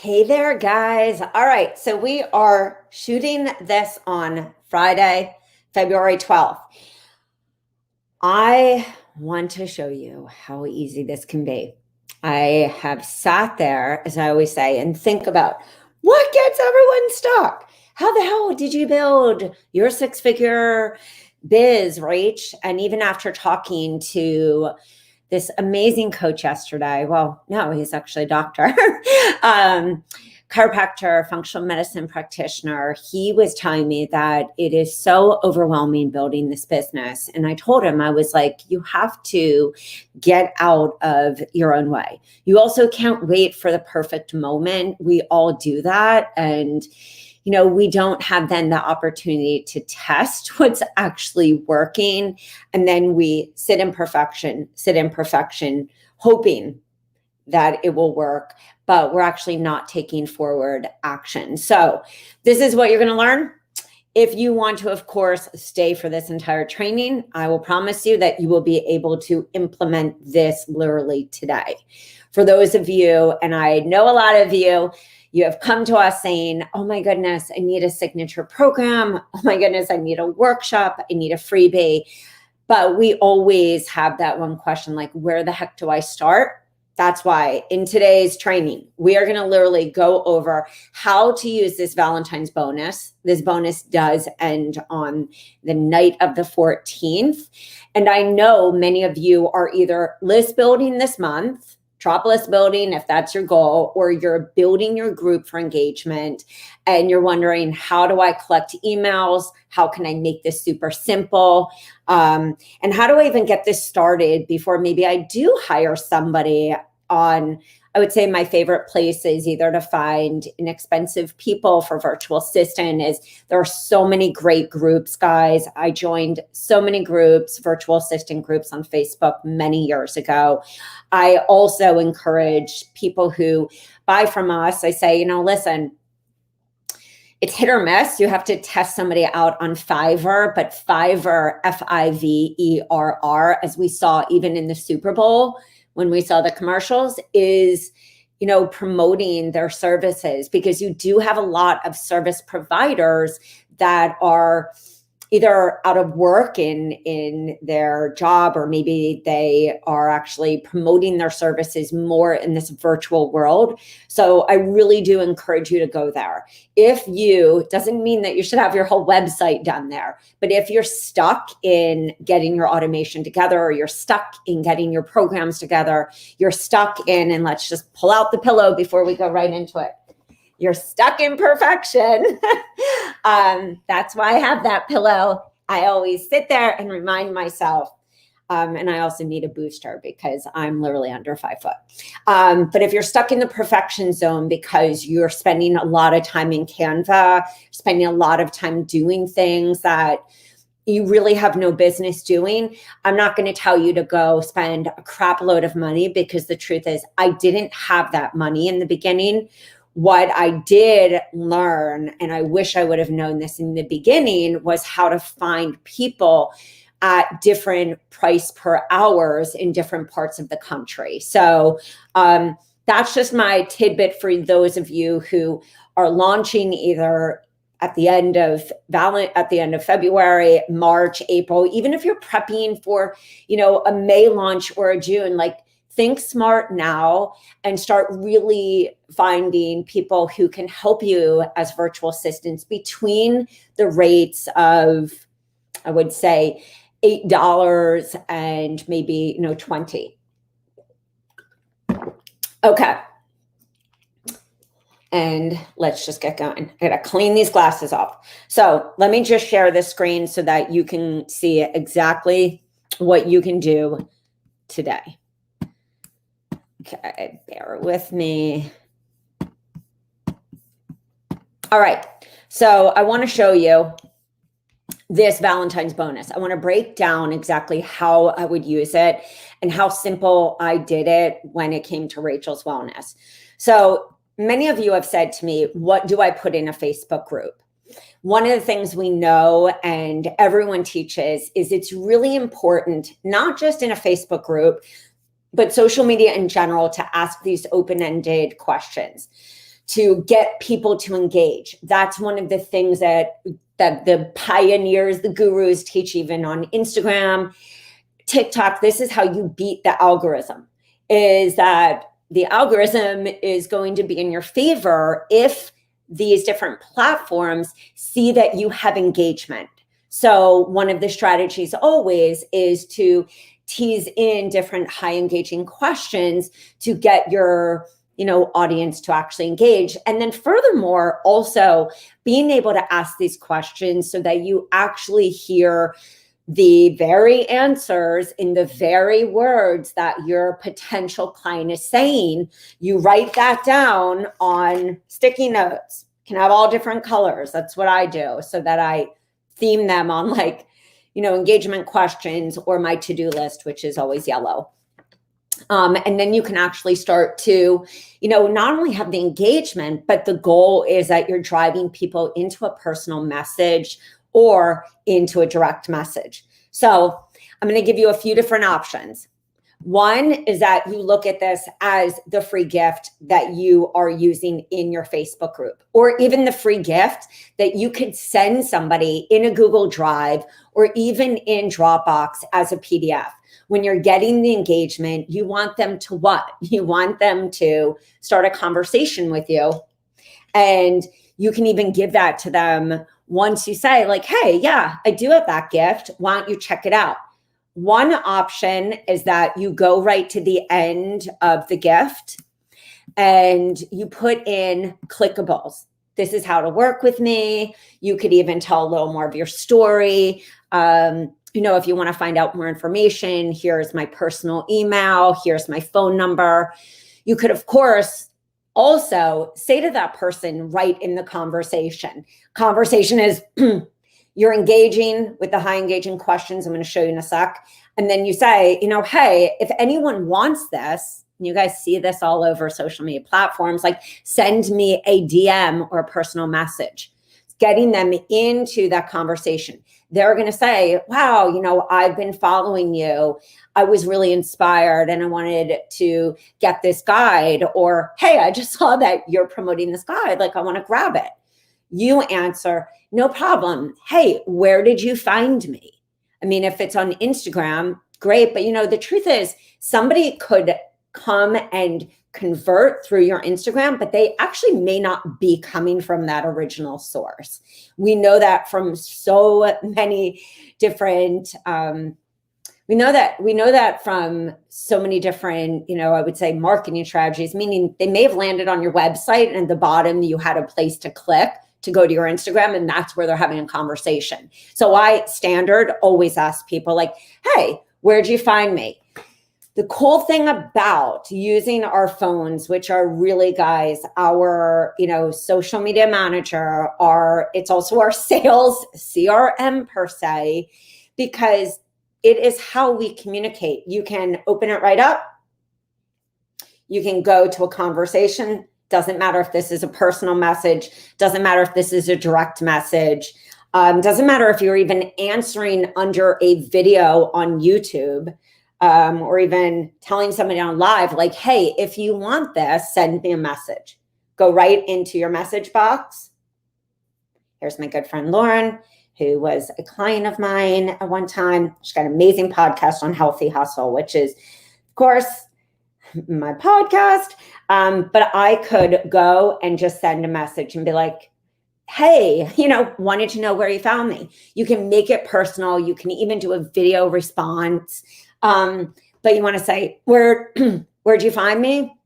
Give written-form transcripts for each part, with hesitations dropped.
Hey there, guys. All right, so we are shooting this on Friday, February 12th. I want to show you how easy this can be. I have sat there, as I always say, and think about what gets everyone stuck. How the hell did you build your six-figure biz, Rach? And even after talking to this amazing coach yesterday. Well, no, he's actually a doctor, chiropractor, functional medicine practitioner. He was telling me that it is so overwhelming building this business. And I told him, I was like, you have to get out of your own way. You also can't wait for the perfect moment. We all do that. And we don't have then the opportunity to test what's actually working. And then we sit in perfection, hoping that it will work, but we're actually not taking forward action. So this is what you're going to learn. If you want to, of course, stay for this entire training, I will promise you that you will be able to implement this literally today. For those of you, and I know a lot of you have come to us saying, oh my goodness, I need a signature program. Oh my goodness, I need a workshop. I need a freebie. But we always have that one question, like, where the heck do I start? That's why in today's training, we are going to literally go over how to use this Valentine's bonus. This bonus does end on the night of the 14th. And I know many of you are either list building this month, drop list building, if that's your goal, or you're building your group for engagement and you're wondering, how do I collect emails? How can I make this super simple? And how do I even get this started before maybe I do hire somebody on, I would say my favorite place is either to find inexpensive people for virtual assistant. Is there are so many great groups, guys. I joined so many groups, virtual assistant groups on Facebook many years ago. I also encourage people who buy from us. I say, listen, it's hit or miss. You have to test somebody out on Fiverr, but Fiverr, Fiverr, as we saw even in the Super Bowl, when we saw the commercials, is, promoting their services, because you do have a lot of service providers that are either out of work in their job, or maybe they are actually promoting their services more in this virtual world. So I really do encourage you to go there. Doesn't mean that you should have your whole website done there, but if you're stuck in getting your automation together, or you're stuck in getting your programs together, you're stuck in, and let's just pull out the pillow before we go right into it. You're stuck in perfection. That's why I have that pillow. I always sit there and remind myself. And I also need a booster because I'm literally under 5 foot. But if you're stuck in the perfection zone because you're spending a lot of time in Canva, spending a lot of time doing things that you really have no business doing, I'm not going to tell you to go spend a crap load of money, because the truth is I didn't have that money in the beginning. What I did learn, and I wish I would have known this in the beginning, was how to find people at different price per hours in different parts of the country. So that's just my tidbit for those of you who are launching either at the end of February, March, April, even if you're prepping for, a May launch or a June, like, think smart now and start really finding people who can help you as virtual assistants between the rates of, I would say, $8 and maybe, $20. Okay. And let's just get going. I gotta clean these glasses off. So let me just share this screen so that you can see exactly what you can do today. Okay, bear with me. All right, so I want to show you this Valentine's bonus. I want to break down exactly how I would use it and how simple I did it when it came to Rachel's Wellness. So many of you have said to me, what do I put in a Facebook group? One of the things we know and everyone teaches is it's really important, not just in a Facebook group, but social media in general, to ask these open-ended questions. to get people to engage. That's one of the things that the pioneers, the gurus teach even on Instagram, TikTok. This is how you beat the algorithm, is that the algorithm is going to be in your favor if these different platforms see that you have engagement. So one of the strategies always is to tease in different high engaging questions to get your audience to actually engage. And then furthermore, also being able to ask these questions so that you actually hear the very answers in the very words that your potential client is saying. You write that down on sticky notes. Can have all different colors. That's what I do, so that I theme them on engagement questions or my to-do list, which is always yellow. And then you can actually start to, not only have the engagement, but the goal is that you're driving people into a personal message or into a direct message. So I'm going to give you a few different options. One is that you look at this as the free gift that you are using in your Facebook group, or even the free gift that you could send somebody in a Google Drive or even in Dropbox as a PDF. When you're getting the engagement, you want them to what? You want them to start a conversation with you. And you can even give that to them once you say hey, yeah, I do have that gift. Why don't you check it out? One option is that you go right to the end of the gift and you put in clickables. This is how to work with me. You could even tell a little more of your story. If you want to find out more information, here's my personal email, here's my phone number. You could, of course, also say to that person right in the conversation. Conversation is you're engaging with the high engaging questions I'm going to show you in a sec. And then you say, hey, if anyone wants this, and you guys see this all over social media platforms, send me a DM or a personal message, getting them into that conversation. They're going to say, wow, I've been following you. I was really inspired and I wanted to get this guide. Or, hey, I just saw that you're promoting this guide. I want to grab it. You answer, no problem. Hey, where did you find me? I mean, if it's on Instagram, great. But the truth is somebody could come and convert through your Instagram, but they actually may not be coming from that original source. We know that from so many different, we know that from so many different, I would say marketing strategies, meaning they may have landed on your website and at the bottom you had a place to click to go to your Instagram, and that's where they're having a conversation. So I always ask people hey, where'd you find me? The cool thing about using our phones, which are really, guys, our, social media manager, it's also our sales CRM per se, because it is how we communicate. You can open it right up. You can go to a conversation. Doesn't matter if this is a personal message. Doesn't matter if this is a direct message. Doesn't matter if you're even answering under a video on YouTube. Or even telling somebody on live, hey, if you want this, send me a message. Go right into your message box. Here's my good friend Lauren, who was a client of mine at one time. She's got an amazing podcast on Healthy Hustle, which is, of course, my podcast. But I could go and just send a message and be hey, wanted to know where you found me. You can make it personal. You can even do a video response. But you want to say, where'd you find me?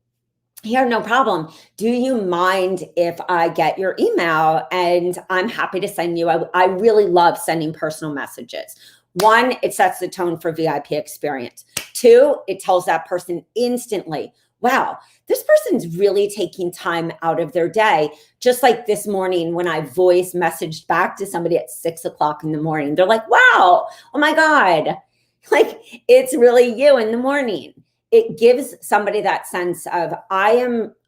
Here, no problem. Do you mind if I get your email? And I'm happy to send you. I really love sending personal messages. One, it sets the tone for VIP experience. Two, it tells that person instantly, wow, this person's really taking time out of their day. Just like this morning when I voice messaged back to somebody at 6 o'clock in the morning, they're like, wow, oh my God. It's really you in the morning. It gives somebody that sense of I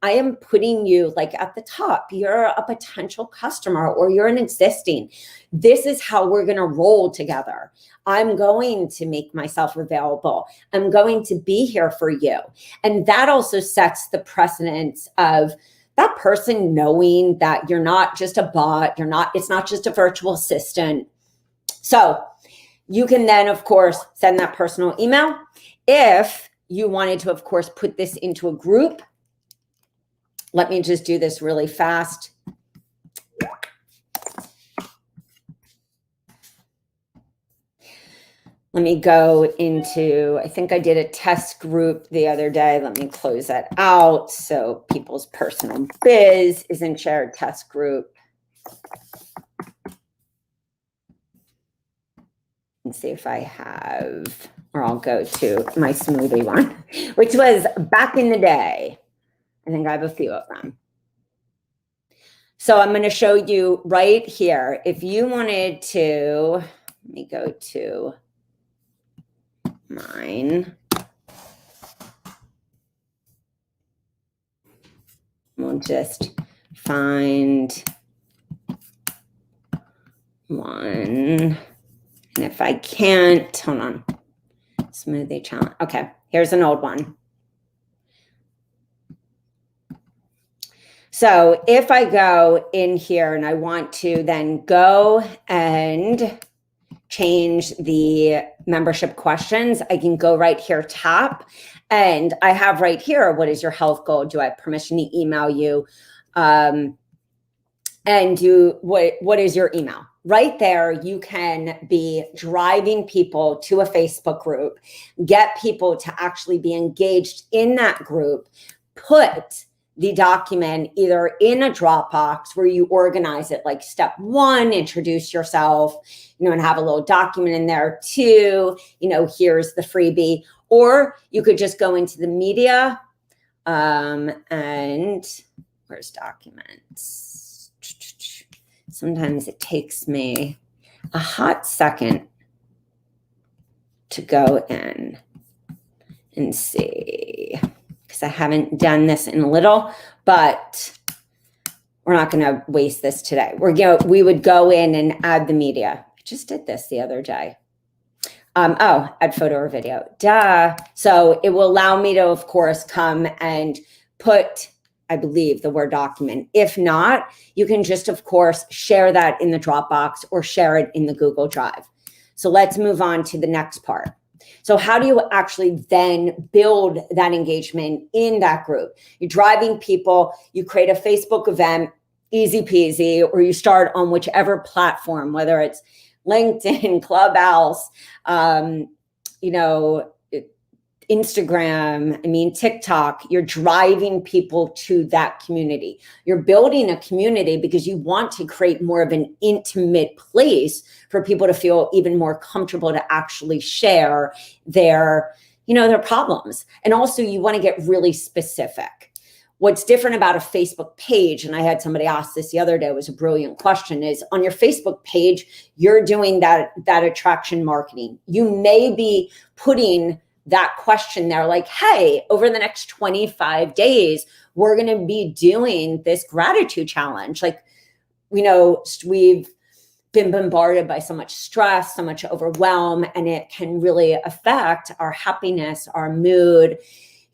am putting you at the top. You're a potential customer or you're an existing. This is how we're going to roll together. I'm going to make myself available. I'm going to be here for you. And that also sets the precedence of that person knowing that you're not just a bot, it's not just a virtual assistant. So you can then, of course, send that personal email. If you wanted to, of course, put this into a group, let me just do this really fast. Let me go into, I think I did a test group the other day. Let me close that out. So people's personal biz is in shared test group. And see if I have, or I'll go to my smoothie one, which was back in the day. I think I have a few of them. So I'm going to show you right here. If you wanted to, let me go to mine. We'll just find one. And if I can't, hold on. Smoothie challenge. Okay, here's an old one. So if I go in here and I want to then go and change the membership questions, I can go right here, tap, and I have right here, what is your health goal? Do I have permission to email you? And what is your email? Right there, you can be driving people to a Facebook group, get people to actually be engaged in that group, put the document either in a Dropbox where you organize it, like step 1, introduce yourself, and have a little document in there. 2, here's the freebie. Or you could just go into the media and where's documents? Sometimes it takes me a hot second to go in and see, because I haven't done this in a little, but we're not going to waste this today. We would go in and add the media. I just did this the other day. Add photo or video. Duh. So it will allow me to, of course, come and put, I believe, the Word document. If not, you can just, of course, share that in the Dropbox or share it in the Google Drive. So let's move on to the next part. So how do you actually then build that engagement in that group? You're driving people, you create a Facebook event, easy peasy, or you start on whichever platform, whether it's LinkedIn, Clubhouse, Instagram, TikTok. You're driving people to that community. You're building a community because you want to create more of an intimate place for people to feel even more comfortable to actually share their problems. And also you want to get really specific. What's different about a Facebook page, and I had somebody ask this the other day, it was a brilliant question, is on your Facebook page, you're doing that attraction marketing. You may be putting that question there like, hey, over the next 25 days, we're going to be doing this gratitude challenge. Like, we've been bombarded by so much stress, so much overwhelm, and it can really affect our happiness, our mood,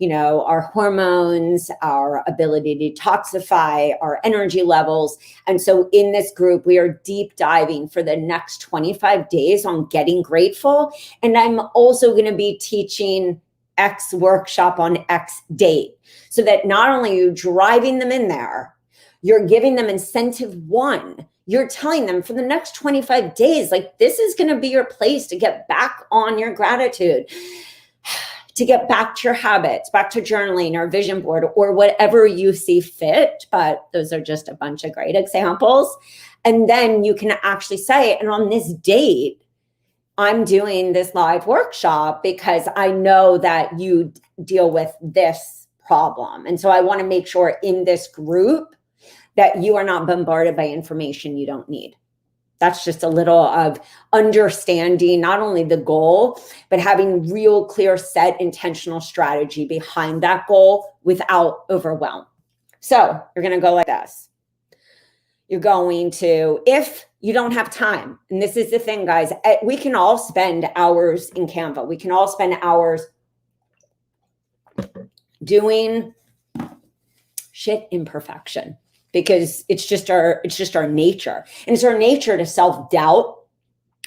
our hormones, our ability to detoxify, our energy levels. And so in this group, we are deep diving for the next 25 days on getting grateful. And I'm also going to be teaching X workshop on X date, so that not only are you driving them in there, you're giving them incentive 1. You're telling them for the next 25 days, like, this is going to be your place to get back on your gratitude, to get back to your habits, back to journaling or vision board or whatever you see fit. But those are just a bunch of great examples. And then you can actually say, and on this date, I'm doing this live workshop because I know that you deal with this problem. And so I want to make sure in this group that you are not bombarded by information you don't need. That's just a little of understanding not only the goal, but having real clear set intentional strategy behind that goal without overwhelm. So you're going to go like this. You're going to, if you don't have time, and this is the thing, guys, we can all spend hours in Canva. We can all spend hours doing shit imperfection, because it's just our nature. And it's our nature to self-doubt.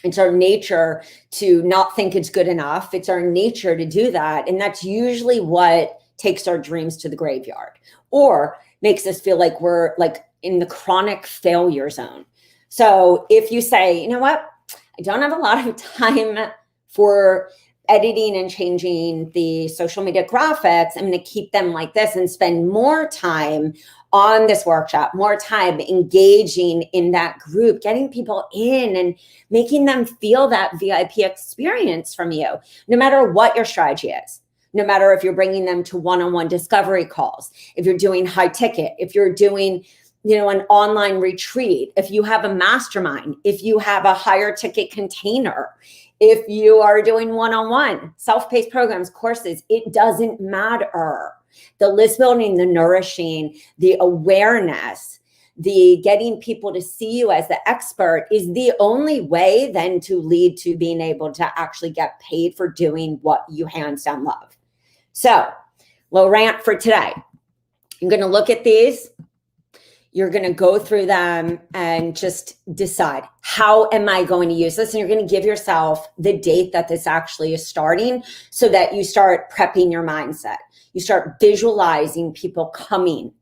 It's our nature to not think it's good enough. It's our nature to do that. And that's usually what takes our dreams to the graveyard, or makes us feel like we're like in the chronic failure zone. So if you say, you know what, I don't have a lot of time for editing and changing the social media graphics, I'm going to keep them like this and spend more time on this workshop, more time engaging in that group, getting people in and making them feel that VIP experience from you, no matter what your strategy is. No matter if you're bringing them to one-on-one discovery calls, if you're doing high ticket, if you're doing, you know, an online retreat, if you have a mastermind, if you have a higher ticket container, if you are doing one-on-one self-paced programs, courses, it doesn't matter. The list building, the nourishing, the awareness, the getting people to see you as the expert is the only way then to lead to being able to actually get paid for doing what you hands down love. So, little rant for today. I'm going to look at these. You're going to go through them and just decide, how am I going to use this? And you're going to give yourself the date that this actually is starting, so that you start prepping your mindset. You start visualizing people coming.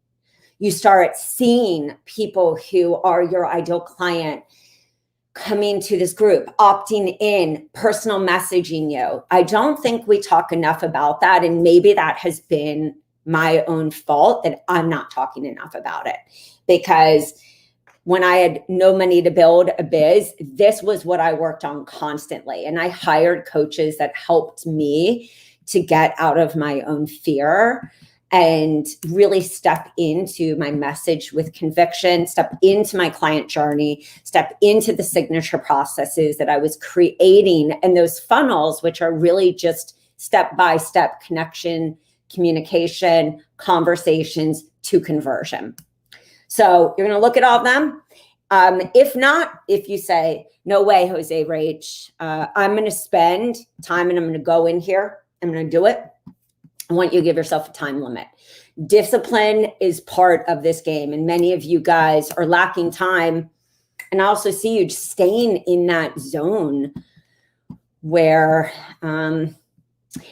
You start seeing people who are your ideal client coming to this group, opting in, personal messaging you. I don't think we talk enough about that. And maybe that has been my own fault, that I'm not talking enough about it. Because when I had no money to build a biz, this was what I worked on constantly. And I hired coaches that helped me to get out of my own fear and really step into my message with conviction, step into my client journey, step into the signature processes that I was creating, and those funnels, which are really just step-by-step connection, communication, conversations to conversion. So you're going to look at all of them. If not, if you say, no way, Jose Rach, I'm going to spend time and I'm going to go in here, I'm going to do it, I want you to give yourself a time limit. Discipline is part of this game. And many of you guys are lacking time. And I also see you just staying in that zone where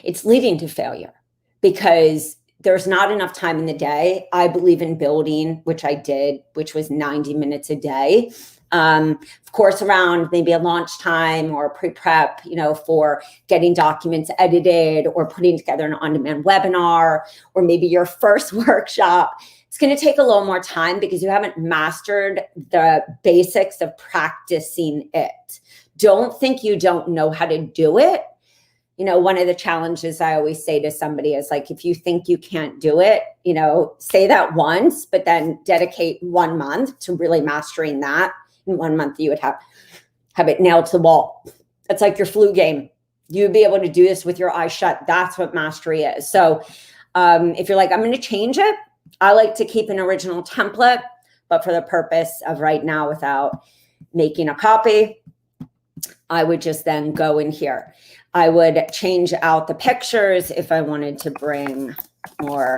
it's leading to failure, because there's not enough time in the day. I believe in building, which I did, which was 90 minutes a day. Of course, around maybe a launch time or pre-prep, you know, for getting documents edited or putting together an on-demand webinar, or maybe your first workshop. It's going to take a little more time because you haven't mastered the basics of practicing it. Don't think you don't know how to do it. You know, one of the challenges I always say to somebody is like, if you think you can't do it, you know, say that once, but then dedicate 1 month to really mastering that. In 1 month, you would have it nailed to the wall. It's like your flu game. You'd be able to do this with your eyes shut. That's what mastery is. So if you're like, I'm going to change it, I like to keep an original template, but for the purpose of right now, without making a copy, I would just then go in here. I would change out the pictures if I wanted to bring more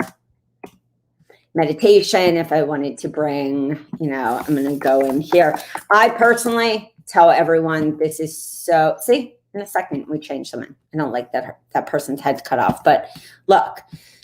meditation, if I wanted to bring, you know, I'm going to go in here. I personally tell everyone this is so, see, in a second we change something. I don't like that person's head's cut off, but look,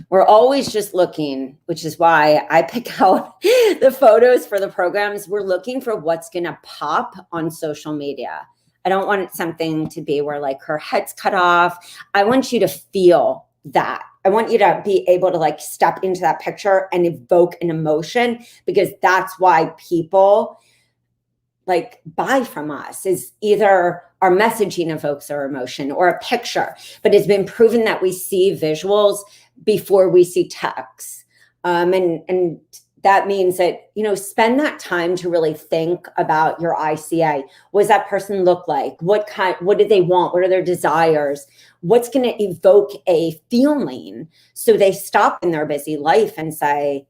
we're always just looking, which is why I pick out the photos for the programs. We're looking for what's going to pop on social media. I don't want something to be where like her head's cut off. I want you to feel that. I want you to be able to like step into that picture and evoke an emotion, because that's why people like buy from us, is either our messaging evokes our emotion or a picture, but it's been proven that we see visuals before we see text. And that means that, you know, spend that time to really think about your ICA. What does that person look like? What do they want? What are their desires? What's going to evoke a feeling so they stop in their busy life and say,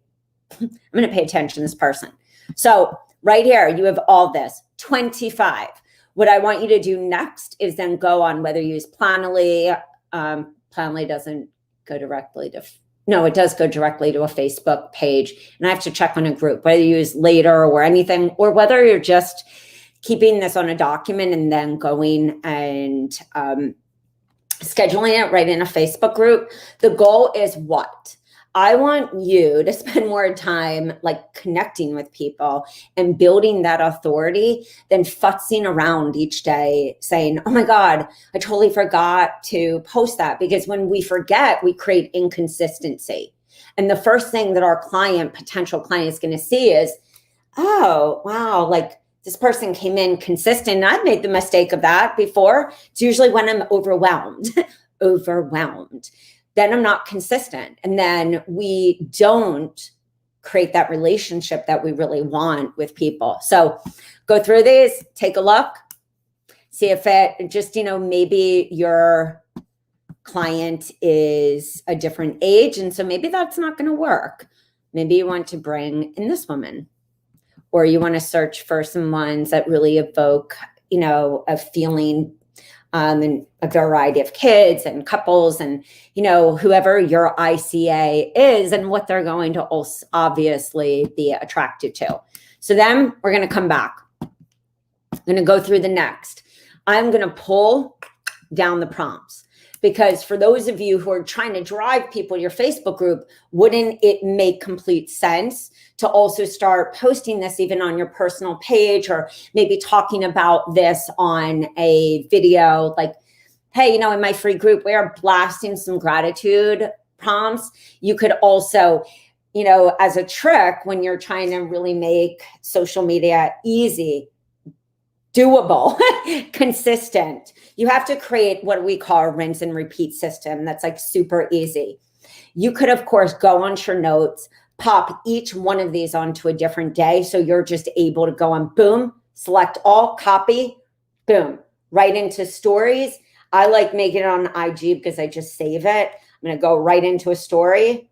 I'm going to pay attention to this person. So right here, you have all this, 25. What I want you to do next is then go on, whether you use Planoly. Planoly doesn't go directly to No, it does go directly to a Facebook page. And I have to check on a group, whether you use later or anything, or whether you're just keeping this on a document and then going and scheduling it right in a Facebook group. The goal is what? I want you to spend more time like connecting with people and building that authority than futzing around each day saying, oh my God, I totally forgot to post that. Because when we forget, we create inconsistency. And the first thing that our potential client is going to see is, oh, wow, like this person came in consistent. I've made the mistake of that before. It's usually when I'm overwhelmed, then I'm not consistent. And then we don't create that relationship that we really want with people. So go through these, take a look, see if it just, maybe your client is a different age. And so maybe that's not going to work. Maybe you want to bring in this woman, or you want to search for some ones that really evoke, a feeling and a variety of kids and couples and, whoever your ICA is and what they're going to also obviously be attracted to. So then we're going to come back. I'm going to go through the next. I'm going to pull down the prompts, because for those of you who are trying to drive people to your Facebook group, wouldn't it make complete sense to also start posting this even on your personal page, or maybe talking about this on a video like, hey, in my free group, we are blasting some gratitude prompts. You could also, as a trick, when you're trying to really make social media easy, doable, consistent, you have to create what we call a rinse and repeat system that's like super easy. You could, of course, go onto your notes, pop each one of these onto a different day. So you're just able to go and boom, select all, copy, boom, right into stories. I like making it on IG because I just save it. I'm going to go right into a story.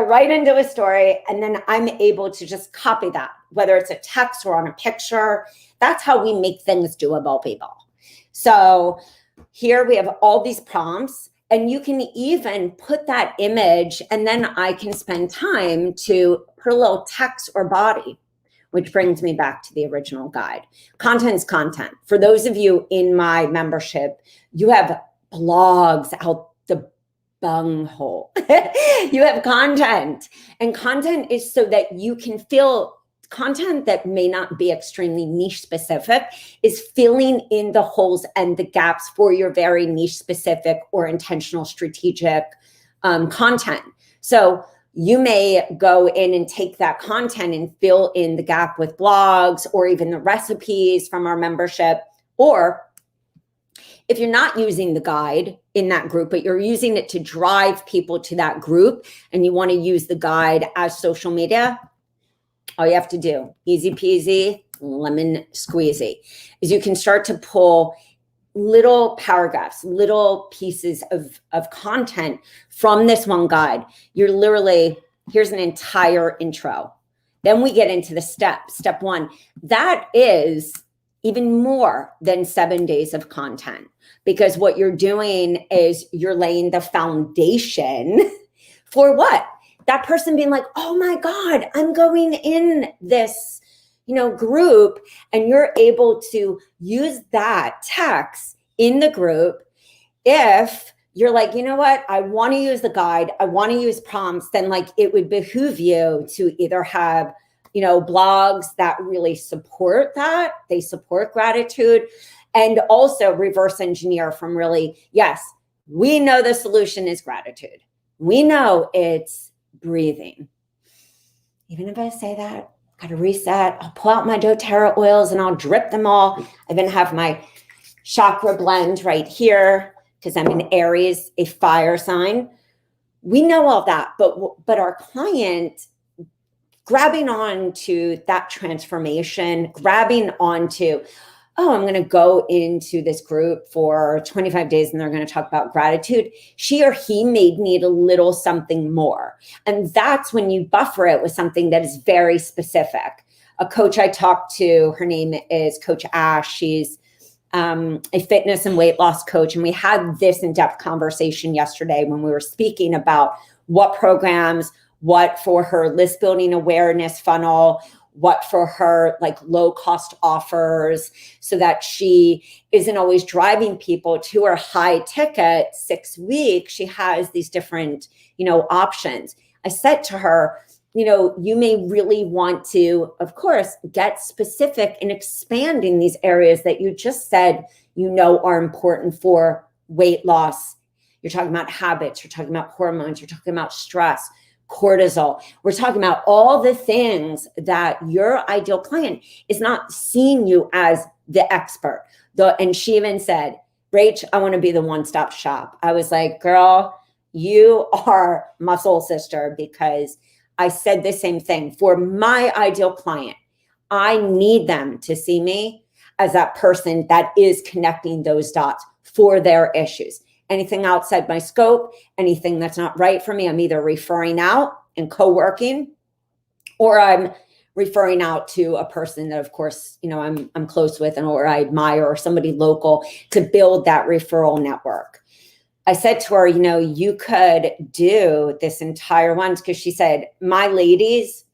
Right into a story. And then I'm able to just copy that, whether it's a text or on a picture. That's how we make things doable, people. So here we have all these prompts, and you can even put that image, and then I can spend time to put a little text or body, which brings me back to the original guide. Content's content. For those of you in my membership, you have blogs out the bunghole. You have content, and content is so that you can feel content that may not be extremely niche specific is filling in the holes and the gaps for your very niche specific or intentional strategic content. So you may go in and take that content and fill in the gap with blogs or even the recipes from our membership. Or if you're not using the guide in that group, but you're using it to drive people to that group and you want to use the guide as social media, all you have to do, easy peasy, lemon squeezy, is you can start to pull little paragraphs, little pieces of content from this one guide. You're literally, here's an entire intro. Then we get into the steps. Step one, that is even more than 7 days of content, because what you're doing is you're laying the foundation for what? That person being like, oh my God, I'm going in this, group, and you're able to use that text in the group. If you're like, you know what, I want to use the guide, I want to use prompts, then like it would behoove you to either have, blogs that really support that, they support gratitude, and also reverse engineer from really, yes, we know the solution is gratitude. We know it's breathing. Even if I say that, got to reset. I'll pull out my doTERRA oils and I'll drip them all. I even have my chakra blend right here because I'm in Aries, a fire sign. We know all that, but our client grabbing onto that transformation, grabbing onto, oh, I'm going to go into this group for 25 days and they're going to talk about gratitude. She or he may need a little something more. And that's when you buffer it with something that is very specific. A coach I talked to, her name is Coach Ash. She's a fitness and weight loss coach. And we had this in-depth conversation yesterday when we were speaking about what programs, what for her list building awareness funnel, what for her like low cost offers, so that she isn't always driving people to her high ticket 6 weeks. She has these different, options. I said to her, you may really want to, of course, get specific in expanding these areas that you just said, are important for weight loss. You're talking about habits, you're talking about hormones, you're talking about stress, cortisol. We're talking about all the things that your ideal client is not seeing you as the expert. And she even said, Rach, I want to be the one-stop shop. I was like, girl, you are my soul sister, because I said the same thing. For my ideal client, I need them to see me as that person that is connecting those dots for their issues. Anything outside my scope, anything that's not right for me, I'm either referring out and co-working, or I'm referring out to a person that, of course, I'm close with and or I admire, or somebody local, to build that referral network. I said to her, you could do this entire one, because she said, my ladies,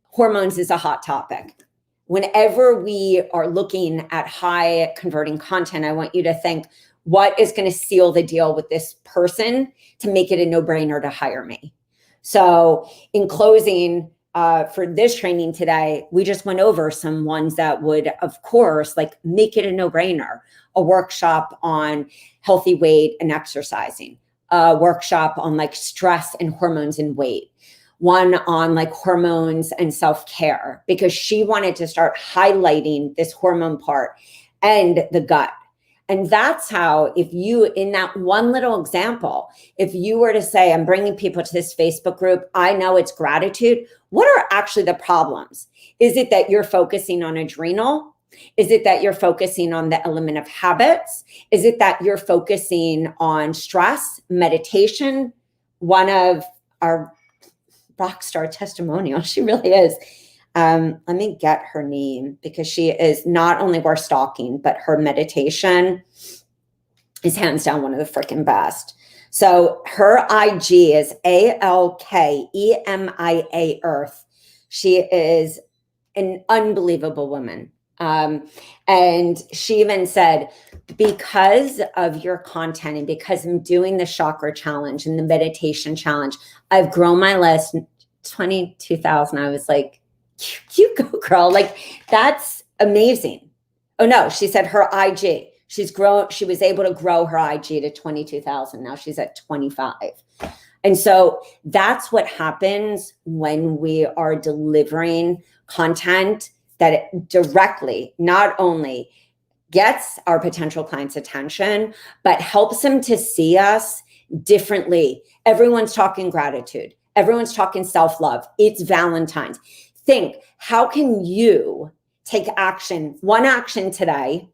hormones is a hot topic. Whenever we are looking at high converting content, I want you to think, what is going to seal the deal with this person to make it a no-brainer to hire me? So in closing, for this training today, we just went over some ones that would, of course, like make it a no-brainer. A workshop on healthy weight and exercising, a workshop on like stress and hormones and weight, one on like hormones and self-care, because she wanted to start highlighting this hormone part and the gut. And that's how, if you, in that one little example, if you were to say, I'm bringing people to this Facebook group, I know it's gratitude. What are actually the problems? Is it that you're focusing on adrenal? Is it that you're focusing on the element of habits? Is it that you're focusing on stress, meditation? One of our rock star testimonials, she really is. Let me get her name, because she is not only worth stalking, but her meditation is hands down one of the freaking best. So her IG is ALKEMIA Earth. She is an unbelievable woman. And she even said, because of your content and because I'm doing the chakra challenge and the meditation challenge, I've grown my list 22,000. I was like, you go, girl. Like, that's amazing. Oh no, she said her IG, she was able to grow her IG to 22,000. Now she's at 25. And so that's what happens when we are delivering content that it directly not only gets our potential clients' attention, but helps them to see us differently. Everyone's talking gratitude. Everyone's talking self-love. It's Valentine's. Think, how can you take action, one action today?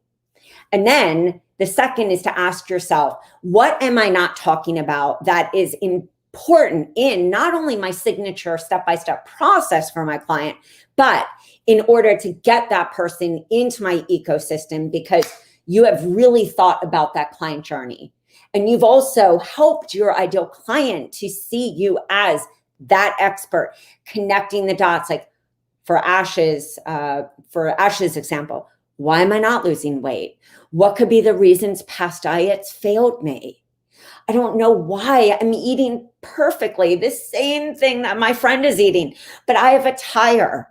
And then the second is to ask yourself, what am I not talking about that is important in not only my signature step-by-step process for my client, but in order to get that person into my ecosystem, because you have really thought about that client journey. And you've also helped your ideal client to see you as that expert, connecting the dots. Like for Ash's example, why am I not losing weight? What could be the reasons past diets failed me? I don't know why I'm eating perfectly the same thing that my friend is eating, but I have a tire.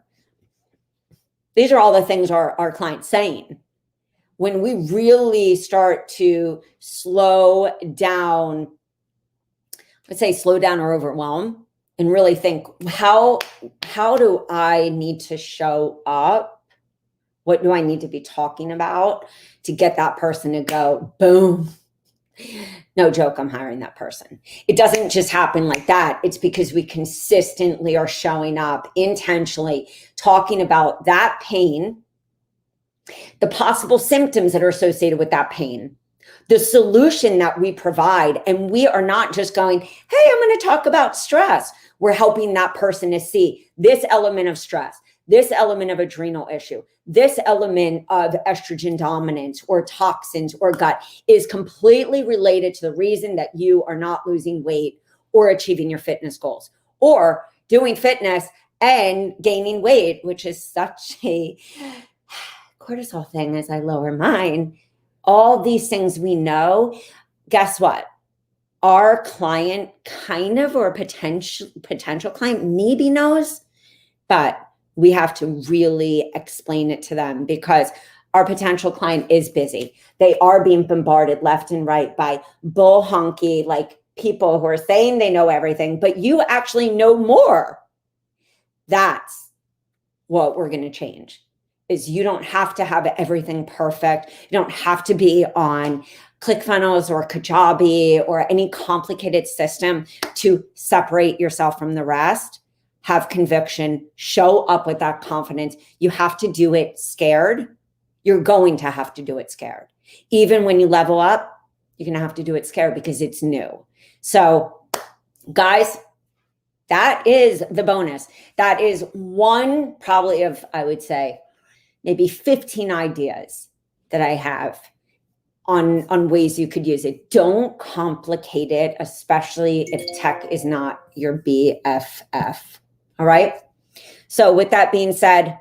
These are all the things our clients saying. When we really start to slow down, let's say slow down or overwhelm, and really think, how do I need to show up? What do I need to be talking about to get that person to go, boom? No joke, I'm hiring that person. It doesn't just happen like that. It's because we consistently are showing up intentionally, talking about that pain, the possible symptoms that are associated with that pain, the solution that we provide. And we are not just going, hey, I'm going to talk about stress. We're helping that person to see this element of stress, this element of adrenal issue, this element of estrogen dominance or toxins or gut is completely related to the reason that you are not losing weight or achieving your fitness goals, or doing fitness and gaining weight, which is such a cortisol thing as I lower mine. All these things we know, guess what? Our client kind of, or potential client maybe knows, but we have to really explain it to them because our potential client is busy. They are being bombarded left and right by bull honky, like people who are saying they know everything, but you actually know more. That's what we're going to change. Is you don't have to have everything perfect. You don't have to be on ClickFunnels or Kajabi or any complicated system to separate yourself from the rest. Have conviction, show up with that confidence. You have to do it scared. You're going to have to do it scared. Even when you level up, you're going to have to do it scared because it's new. So guys, that is the bonus. That is one probably of, I would say, maybe 15 ideas that I have on ways you could use it. Don't complicate it, especially if tech is not your BFF. All right. So with that being said,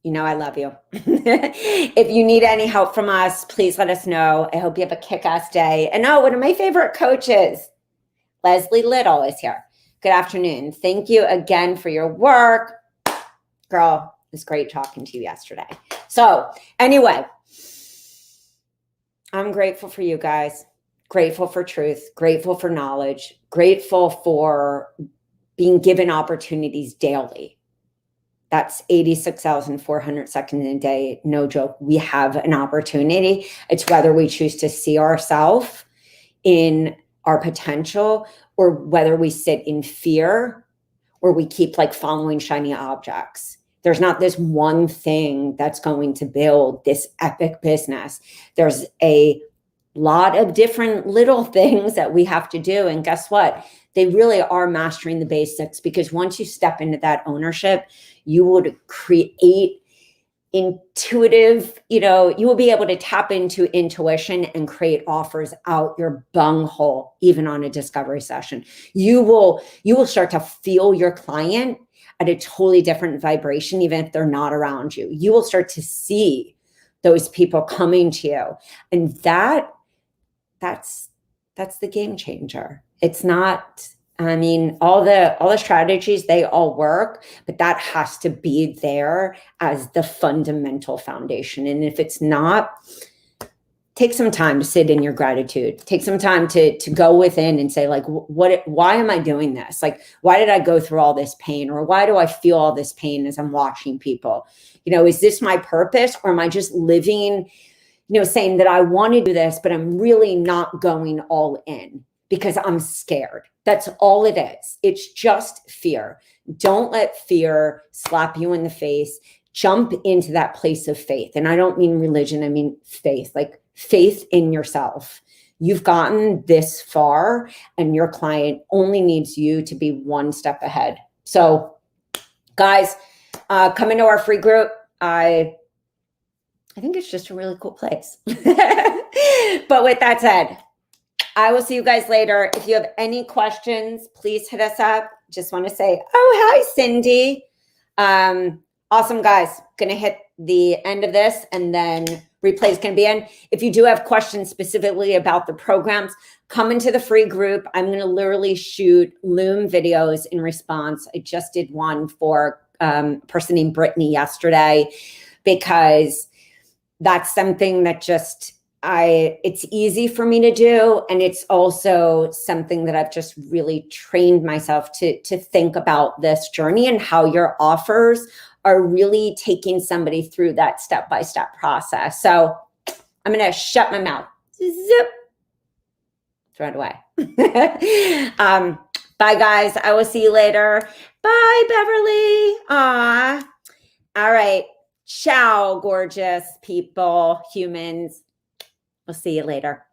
you know I love you. If you need any help from us, please let us know. I hope you have a kick-ass day. And oh, one of my favorite coaches, Leslie Little, is here. Good afternoon. Thank you again for your work. Girl, it was great talking to you yesterday. So anyway, I'm grateful for you guys. Grateful for truth. Grateful for knowledge. Grateful for being given opportunities daily. That's 86,400 seconds in a day. No joke. We have an opportunity. It's whether we choose to see ourselves in our potential or whether we sit in fear or we keep like following shiny objects. There's not this one thing that's going to build this epic business. There's a lot of different little things that we have to do. And guess what? They really are mastering the basics, because once you step into that ownership, you would create intuitive, you will be able to tap into intuition and create offers out your bunghole, even on a discovery session. You will start to feel your client at a totally different vibration, even if they're not around you. You will start to see those people coming to you. And that's the game changer. It's not, I mean, all the strategies, they all work, but that has to be there as the fundamental foundation. And if it's not, take some time to sit in your gratitude. Take some time to go within and say, like, why am I doing this? Like, why did I go through all this pain? Or why do I feel all this pain as I'm watching people? Is this my purpose, or am I just living, saying that I want to do this, but I'm really not going all in because I'm scared? That's all it is. It's just fear. Don't let fear slap you in the face. Jump into that place of faith. And I don't mean religion. I mean faith, like faith in yourself. You've gotten this far, and your client only needs you to be one step ahead. So guys, come into our free group. I think it's just a really cool place. But with that said, I will see you guys later. If you have any questions, please hit us up. Just want to say, oh, hi, Cindy. Awesome, guys. Going to hit the end of this, and then replays can be in. If you do have questions specifically about the programs, come into the free group. I'm going to literally shoot Loom videos in response. I just did one for a person named Brittany yesterday, because that's something that just, it's easy for me to do. And it's also something that I've just really trained myself to think about this journey and how your offers are really taking somebody through that step-by-step process. So I'm going to shut my mouth. Zip. Throw it away. Bye, guys. I will see you later. Bye, Beverly. Aw. All right. Ciao, gorgeous people, humans. We'll see you later.